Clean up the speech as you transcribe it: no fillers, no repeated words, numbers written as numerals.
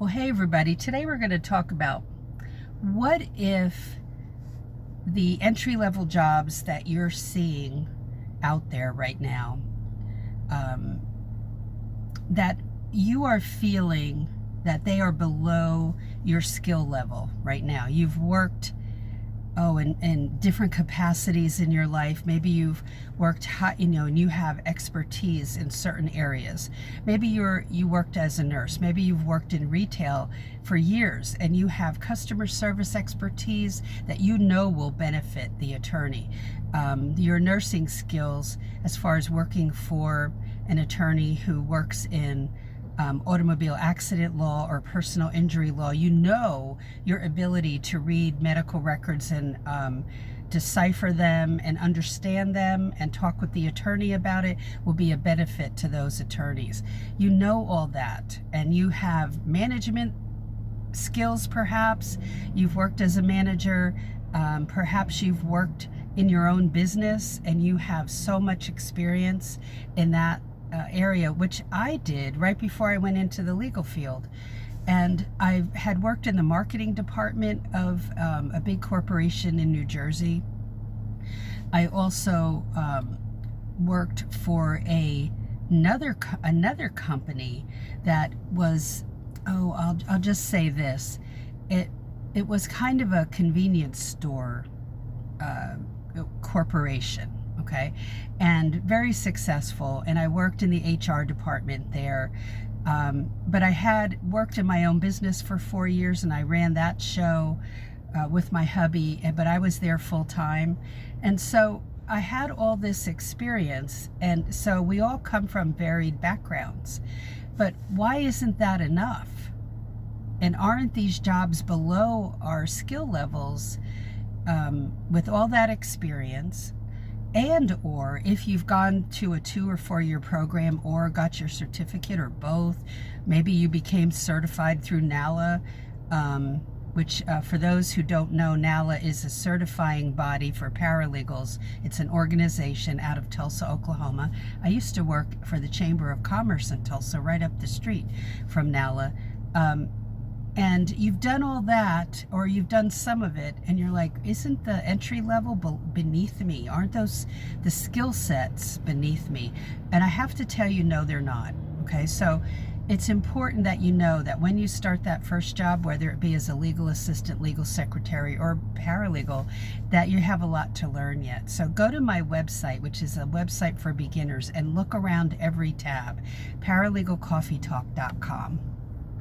Well, hey everybody, today we're going to talk about what if the entry-level jobs that you're seeing out there right now, that you are feeling that they are below your skill level right now. You've worked in different capacities in your life. Maybe you've worked high, and you have expertise in certain areas. Maybe you worked as a nurse. Maybe you've worked in retail for years and you have customer service expertise that will benefit the attorney. Your nursing skills, as far as working for an attorney who works in automobile accident law or personal injury law, your ability to read medical records and decipher them and understand them and talk with the attorney about it will be a benefit to those attorneys. You know all that, and you have management skills. Perhaps you've worked as a manager, perhaps you've worked in your own business and you have so much experience in that area, which I did right before I went into the legal field. And I had worked in the marketing department of a big corporation in New Jersey. I also worked for another company that was, I'll just say this, it was kind of a convenience store corporation. Okay, and very successful, and I worked in the HR department there, but I had worked in my own business for 4 years, and I ran that show with my hubby, but I was there full time, and so I had all this experience, and so we all come from varied backgrounds. But why isn't that enough? And aren't these jobs below our skill levels with all that experience? And or if you've gone to a 2 or 4 year program or got your certificate or both, maybe you became certified through NALA, which for those who don't know, NALA is a certifying body for paralegals. It's an organization out of Tulsa, Oklahoma. I used to work for the Chamber of Commerce in Tulsa, right up the street from NALA. And you've done all that, or you've done some of it, and you're like, isn't the entry level beneath me? Aren't those the skill sets beneath me? And I have to tell you, no, they're not. Okay, so it's important that you know that when you start that first job, whether it be as a legal assistant, legal secretary, or paralegal, that you have a lot to learn yet. So go to my website, which is a website for beginners, and look around every tab, paralegalcoffeetalk.com.